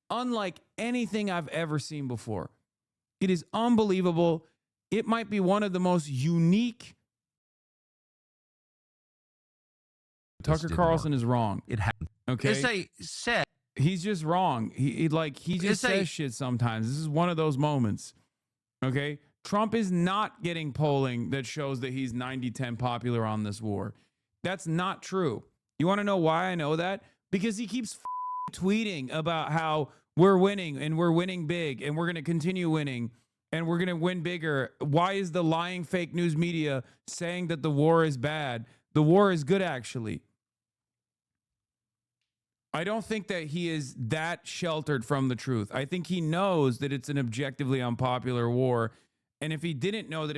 unlike anything I've ever seen before. It is unbelievable. It might be one of the most unique. Tucker Carlson is wrong. It happened. Okay. As I said, he's just wrong. He just says shit sometimes. This is one of those moments. Okay. Trump is not getting polling that shows that he's 90-10 popular on this war. That's not true. You want to know why I know that? Because he keeps tweeting about how we're winning and we're winning big and we're going to continue winning and we're going to win bigger. Why is the lying fake news media saying that the war is bad? The war is good, actually. I don't think that he is that sheltered from the truth. I think he knows that it's an objectively unpopular war. And if he didn't know that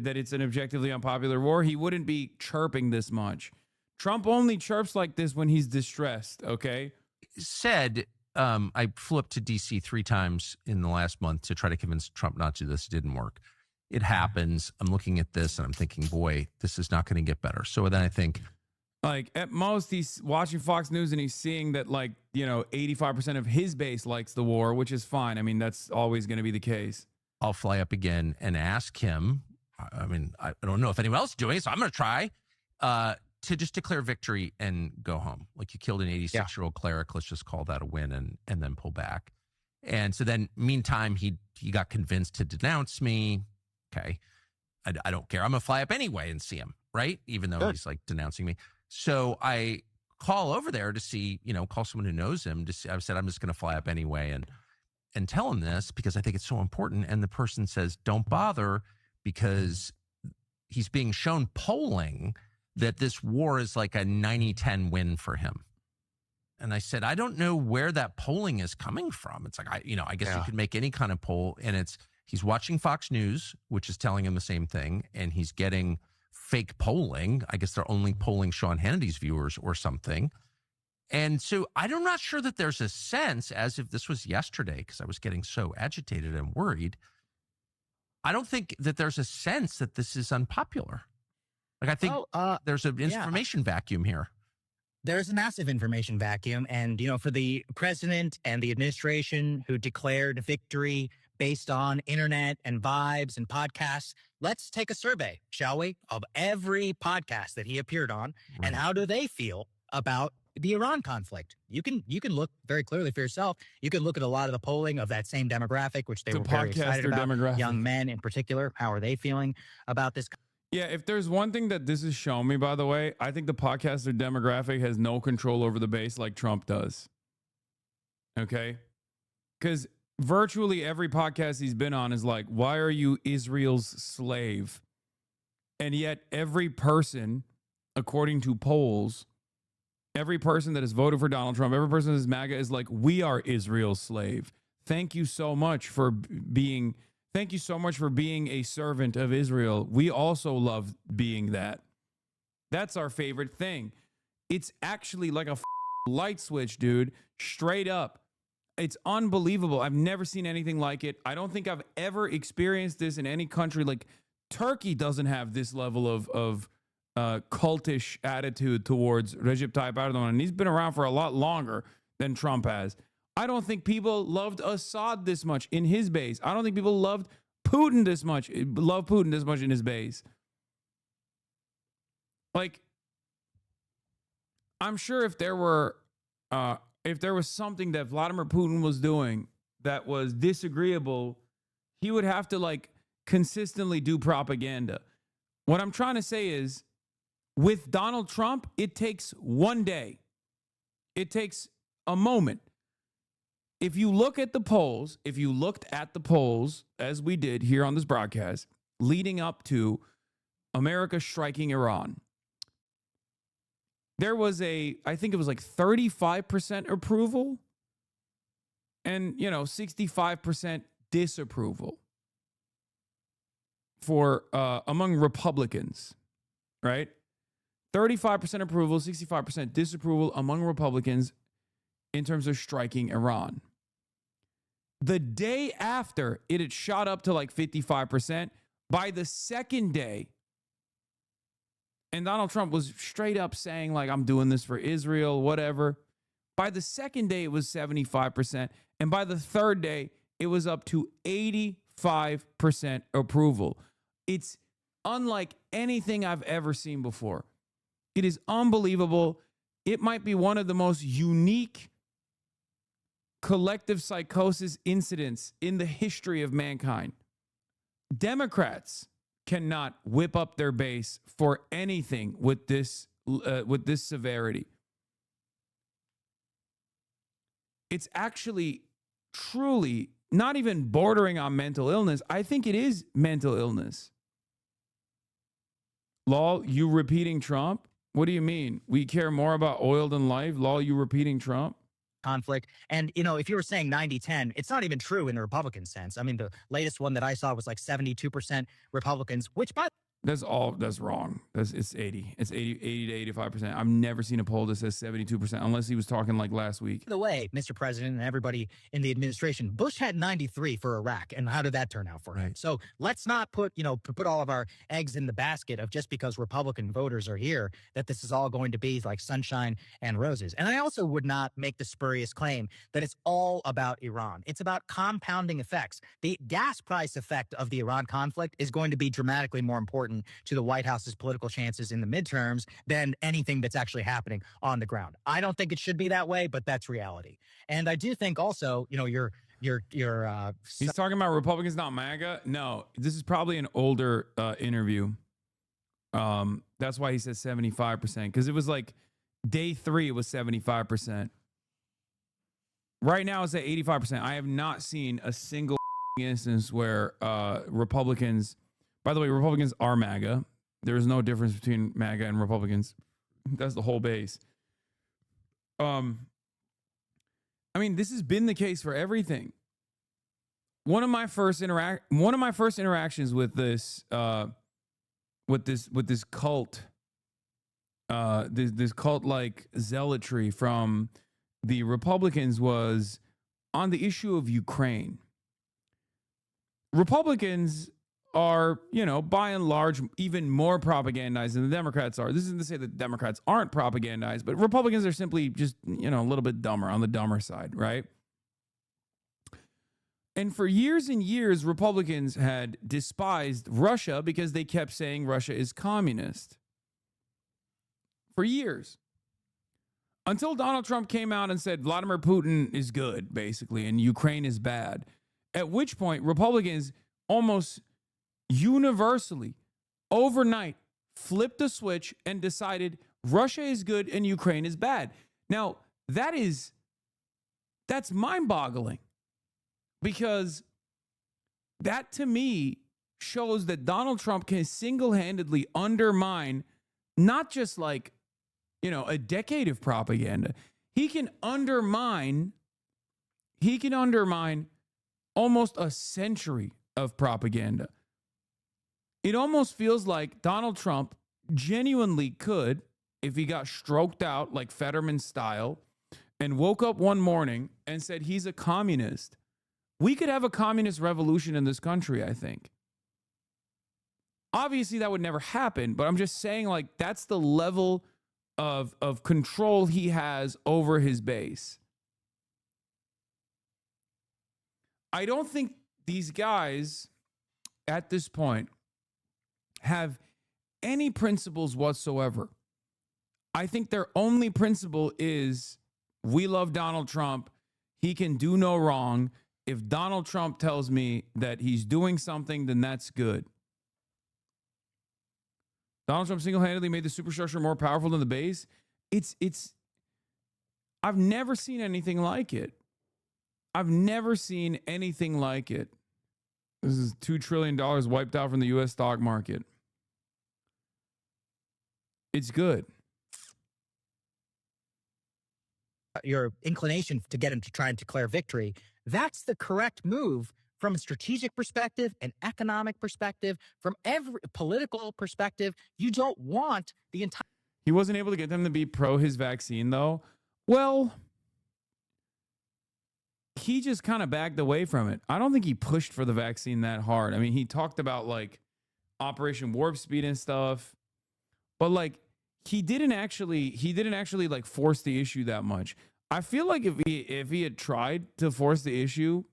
that it's an objectively unpopular war, he wouldn't be chirping this much. Trump only chirps like this when he's distressed, okay? Said, I flipped to D.C. 3 times in the last month to try to convince Trump not to do this. It didn't work. It happens. I'm looking at this and I'm thinking, boy, this is not going to get better. So then I think, like, at most he's watching Fox News and he's seeing that, like, 85% of his base likes the war, which is fine. I mean, that's always going to be the case. I'll fly up again and ask him. I mean, I don't know if anyone else is doing it, so I'm going to try to just declare victory and go home. Like, you killed an 86-year-old cleric. Let's just call that a win and then pull back. And so then, meantime, he got convinced to denounce me. Okay, I don't care. I'm going to fly up anyway and see him, right? Even though he's like denouncing me. So I call over there to see, call someone who knows him. I said, I'm just going to fly up anyway and tell him this because I think it's so important. And the person says, don't bother, because he's being shown polling that this war is like a 90-10 win for him. And I said, I don't know where that polling is coming from. It's like, I guess you could make any kind of poll, and he's watching Fox News, which is telling him the same thing, and he's getting fake polling. I guess they're only polling Sean Hannity's viewers or something. And so I'm not sure that there's a sense, as if this was yesterday, because I was getting so agitated and worried. I don't think that there's a sense that this is unpopular. Like, I think there's an information vacuum here. There's a massive information vacuum. And, for the president and the administration who declared victory based on internet and vibes and podcasts, let's take a survey, shall we, of every podcast that he appeared on. Right. And how do they feel about the Iran conflict? You can look very clearly for yourself. You can look at a lot of the polling of that same demographic, which they were very excited about. Young men in particular, how are they feeling about this? Yeah, if there's one thing that this has shown me, by the way, I think the podcaster demographic has no control over the base like Trump does. Okay? Because virtually every podcast he's been on is like, why are you Israel's slave? And yet every person, according to polls, every person that has voted for Donald Trump, every person that is MAGA is like, we are Israel's slave. Thank you so much for being a servant of Israel. We also love being that. That's our favorite thing. It's actually like a light switch, dude. Straight up. It's unbelievable. I've never seen anything like it. I don't think I've ever experienced this in any country. Like, Turkey doesn't have this level of cultish attitude towards Recep Tayyip Erdogan, and he's been around for a lot longer than Trump has. I don't think people loved Assad this much in his base. I don't think people loved Putin this much in his base. Like, I'm sure if there was something that Vladimir Putin was doing that was disagreeable, he would have to, like, consistently do propaganda. What I'm trying to say is, with Donald Trump, it takes one day. It takes a moment. If you looked at the polls, as we did here on this broadcast, leading up to America striking Iran, there was I think it was like 35% approval and, 65% disapproval for among Republicans, right? 35% approval, 65% disapproval among Republicans in terms of striking Iran. The day after, it had shot up to like 55%. By the second day, and Donald Trump was straight up saying, like, I'm doing this for Israel, whatever. By the second day, it was 75%. And by the third day, it was up to 85% approval. It's unlike anything I've ever seen before. It is unbelievable. It might be one of the most unique collective psychosis incidents in the history of mankind. Democrats cannot whip up their base for anything with this severity. It's actually truly not even bordering on mental illness. I think it is mental illness. Lol, you repeating Trump? What do you mean? We care more about oil than life? Lol, you repeating Trump? conflict. And, if you were saying 90-10, it's not even true in the Republican sense. I mean, the latest one that I saw was like 72% Republicans, which by That's wrong. It's 80. It's 80 to 85%. I've never seen a poll that says 72%, unless he was talking like last week. the way, Mr. President and everybody in the administration, Bush had 93 for Iraq. And how did that turn out for him? Right. So let's not put all of our eggs in the basket of just because Republican voters are here, that this is all going to be like sunshine and roses. And I also would not make the spurious claim that it's all about Iran. It's about compounding effects. The gas price effect of the Iran conflict is going to be dramatically more important to the White House's political chances in the midterms than anything that's actually happening on the ground. I don't think it should be that way, but that's reality. And I do think also, He's talking about Republicans not MAGA. No, this is probably an older interview. That's why he says 75%, because it was like day 3, it was 75%. Right now it's at 85%. I have not seen a single instance where Republicans. By the way, Republicans are MAGA. There is no difference between MAGA and Republicans. That's the whole base. I mean, this has been the case for everything. One of my first interactions with this cult, this cult-like zealotry from the Republicans was on the issue of Ukraine. Republicans are, by and large, even more propagandized than the Democrats are. This isn't to say that Democrats aren't propagandized, but Republicans are simply just, a little bit dumber, on the dumber side, right? And for years and years, Republicans had despised Russia because they kept saying Russia is communist. For years. Until Donald Trump came out and said Vladimir Putin is good, basically, and Ukraine is bad. At which point, Republicans almost universally, overnight, flipped the switch and decided Russia is good and Ukraine is bad. Now, that's mind-boggling, because that to me shows that Donald Trump can single-handedly undermine not just like, a decade of propaganda. He can undermine almost a century of propaganda. It almost feels like Donald Trump genuinely could, if he got stroked out like Fetterman style and woke up one morning and said he's a communist, we could have a communist revolution in this country, I think. Obviously, that would never happen, but I'm just saying, like, that's the level of control he has over his base. I don't think these guys at this point have any principles whatsoever. I think their only principle is, we love Donald Trump. He can do no wrong. If Donald Trump tells me that he's doing something, then that's good. Donald Trump single-handedly made the superstructure more powerful than the base. I've never seen anything like it. I've never seen anything like it. This is $2 trillion wiped out from the U.S. stock market. It's good. Your inclination to get him to try and declare victory, that's the correct move from a strategic perspective, an economic perspective, from every political perspective. You don't want the entire. He wasn't able to get them to be pro his vaccine, though. Well, he just kind of backed away from it. I don't think he pushed for the vaccine that hard. I mean, he talked about like Operation Warp Speed and stuff, but like he didn't actually like force the issue that much. I feel like if he had tried to force the issue,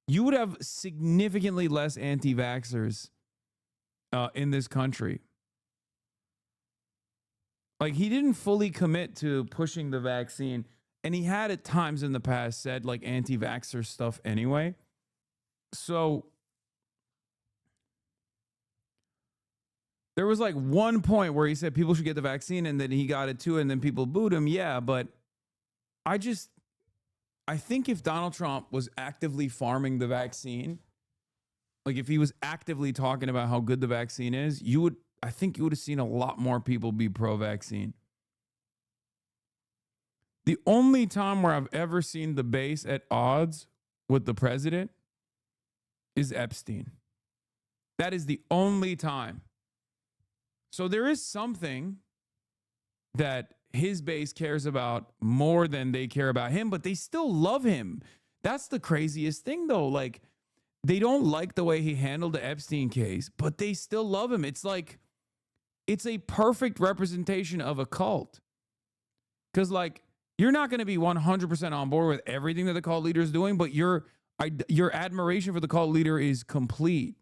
you would have significantly less anti-vaxxers in this country. Like, he didn't fully commit to pushing the vaccine, and he had at times in the past said like anti-vaxxer stuff anyway. So there was like one point where he said people should get the vaccine, and then he got it too, and then people booed him. Yeah, but I think if Donald Trump was actively farming the vaccine, like if he was actively talking about how good the vaccine is, I think you would have seen a lot more people be pro-vaccine. The only time where I've ever seen the base at odds with the president is Epstein. That is the only time. So there is something that his base cares about more than they care about him, but they still love him. That's the craziest thing, though. Like, they don't like the way he handled the Epstein case, but they still love him. It's like, it's a perfect representation of a cult. Because, like, you're not going to be 100% on board with everything that the cult leader is doing, but your admiration for the cult leader is complete.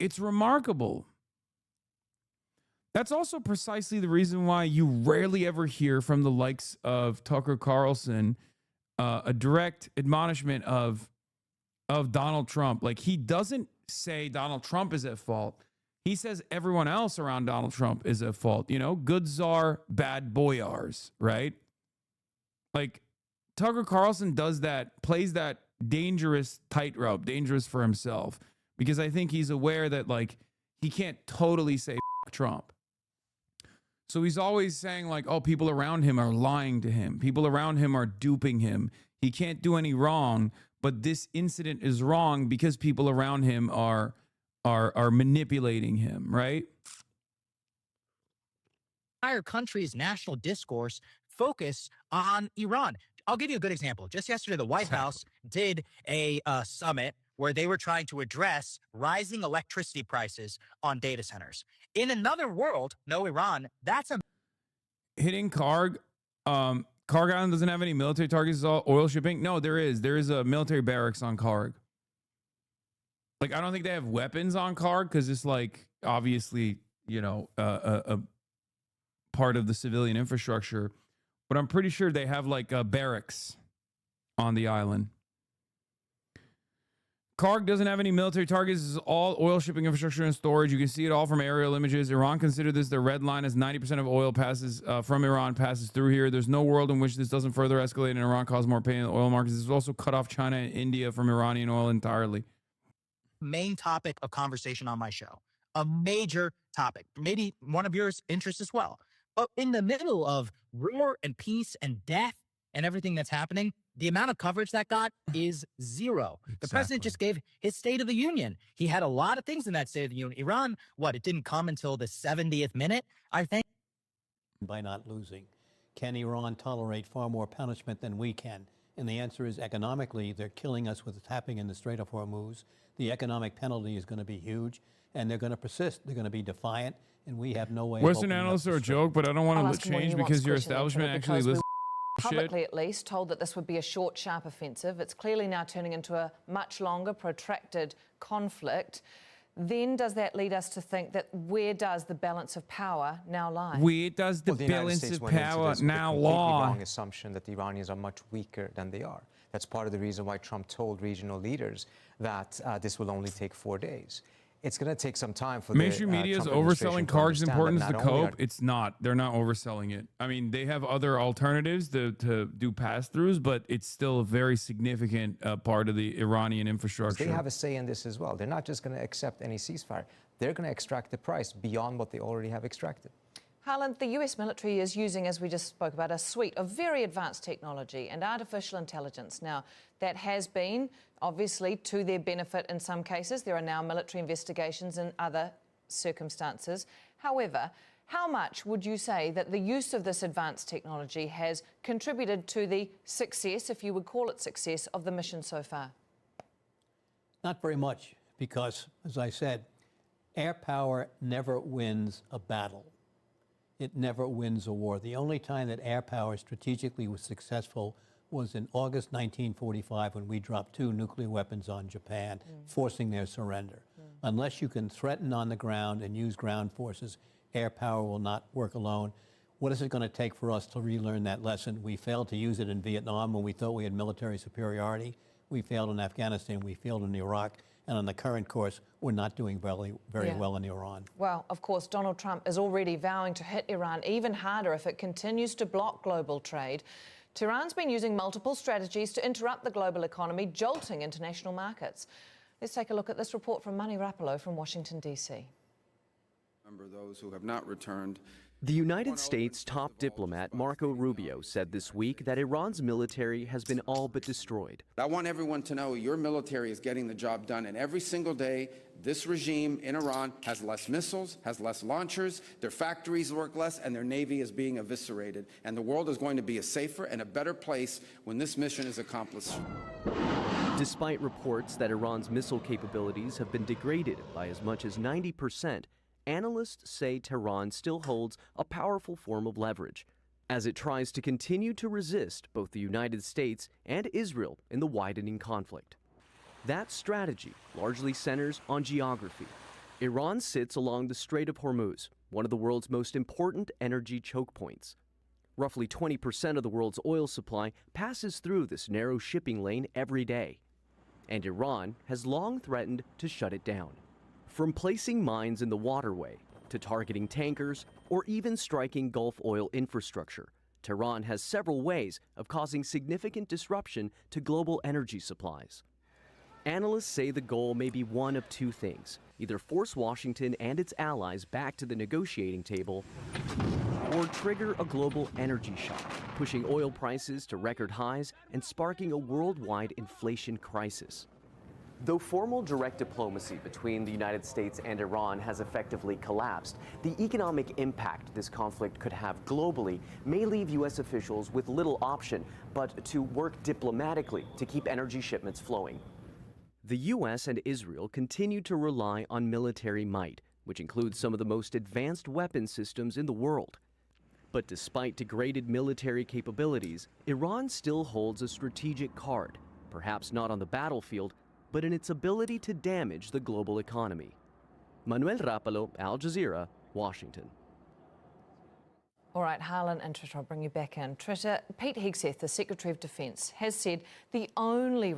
It's remarkable. That's also precisely the reason why you rarely ever hear from the likes of Tucker Carlson a direct admonishment of Donald Trump. Like, he doesn't say Donald Trump is at fault. He says everyone else around Donald Trump is at fault. You know, good czar, bad boyars, right? Like, Tucker Carlson does that, plays that dangerous tightrope, dangerous for himself, because I think he's aware that, like, he can't totally say Trump. So he's always saying, like, oh, people around him are lying to him. People around him are duping him. He can't do any wrong, but this incident is wrong because people around him are manipulating him, right? Entire country's national discourse focus on Iran. I'll give you a good example. Just yesterday, the White House did a summit where they were trying to address rising electricity prices on data centers. In another world, no Iran, that's a hitting Kharg. Kharg Island doesn't have any military targets. It's all oil shipping. No, there is. There is a military barracks on Kharg. Like, I don't think they have weapons on Kharg because it's like obviously, you know, a part of the civilian infrastructure. But I'm pretty sure they have like barracks on the island. Kharg doesn't have any military targets. It's all oil shipping infrastructure and storage. You can see it all from aerial images. Iran considered this their red line, as 90% of oil passes from Iran passes through here. There's no world in which this doesn't further escalate and Iran cause more pain in the oil markets. This has also cut off China and India from Iranian oil entirely. main topic of conversation on my show, a major topic, maybe one of yours interests as well. But in the middle of war and peace and death and everything that's happening, the amount of coverage that got is zero. Exactly. The president just gave his State of the Union. He had a lot of things in that State of the Union. Iran, it didn't come until the 70th minute, I think. By not losing. Can Iran tolerate far more punishment than we can? And the answer is economically, they're killing us with what's happening in the Strait of Hormuz. The economic penalty is going to be huge, and they're going to persist. They're going to be defiant, and we have no way of Western opening up analysts the are a strait. joke, but I don't want I'll to ask him what change he wants because your question establishment into it, actually because we listens to shit. publicly at least told that this would be a short, sharp offensive. It's clearly now turning into a much longer, protracted conflict. Then does that lead us to think that where does the balance of power now lie? Where does the Well, United balance States of went into power this with a now completely lie? wrong assumption that the Iranians are much weaker than they are. That's part of the reason why Trump told regional leaders that this will only take 4 days. It's going to take some time for Mainstream the media is Trump overselling administration to Kharg's understand that importance to not only cope. It's not. They're not overselling it. I mean, they have other alternatives to do pass-throughs, but it's still a very significant part of the Iranian infrastructure. They have a say in this as well. They're not just going to accept any ceasefire. They're going to extract the price beyond what they already have extracted. Harlan, the US military is using, as we just spoke about, a suite of very advanced technology and artificial intelligence. Now, that has been, obviously, to their benefit in some cases. There are now military investigations in other circumstances. However, how much would you say that the use of this advanced technology has contributed to the success, if you would call it success, of the mission so far? Not very much, because, as I said, air power never wins a battle. it never wins a war. The only time that air power strategically was successful was in August 1945 when we dropped 2 nuclear weapons on Japan, forcing their surrender. Unless you can threaten on the ground and use ground forces, air power will not work alone. What is it going to take for us to relearn that lesson? We failed to use it in Vietnam when we thought we had military superiority. We failed in Afghanistan. We failed in Iraq. And on the current course, we're not doing very well in Iran. Well, of course, Donald Trump is already vowing to hit Iran even harder if it continues to block global trade. Tehran's been using multiple strategies to interrupt the global economy, jolting international markets. Let's take a look at this report from Mani Rapolo from Washington, D.C. Remember those who have not returned. The United States top diplomat Marco Rubio said this week that Iran's military has been all but destroyed. I want everyone to know your military is getting the job done, and every single day, this regime in Iran has less missiles, has less launchers, their factories work less, and their navy is being eviscerated. And the world is going to be a safer and a better place when this mission is accomplished. Despite reports that Iran's missile capabilities have been degraded by as much as 90%, analysts say Tehran still holds a powerful form of leverage as it tries to continue to resist both the United States and Israel in the widening conflict. That strategy largely centers on geography. Iran sits along the Strait of Hormuz, one of the world's most important energy choke points. Roughly 20% of the world's oil supply passes through this narrow shipping lane every day, and Iran has long threatened to shut it down. From placing mines in the waterway to targeting tankers or even striking Gulf oil infrastructure, Tehran has several ways of causing significant disruption to global energy supplies. Analysts say the goal may be one of two things: either force Washington and its allies back to the negotiating table, or trigger a global energy shock, pushing oil prices to record highs and sparking a worldwide inflation crisis. Though formal direct diplomacy between the United States and Iran has effectively collapsed, the economic impact this conflict could have globally may leave U.S. officials with little option but to work diplomatically to keep energy shipments flowing. The U.S. and Israel continue to rely on military might, which includes some of the most advanced weapon systems in the world. But despite degraded military capabilities, Iran still holds a strategic card, perhaps not on the battlefield, but in its ability to damage the global economy. Manuel Rapalo, Al Jazeera, Washington. All right, Harlan and Tritta, I'll bring you back in. Tritta, Pete Hegseth, the Secretary of Defence, has said the only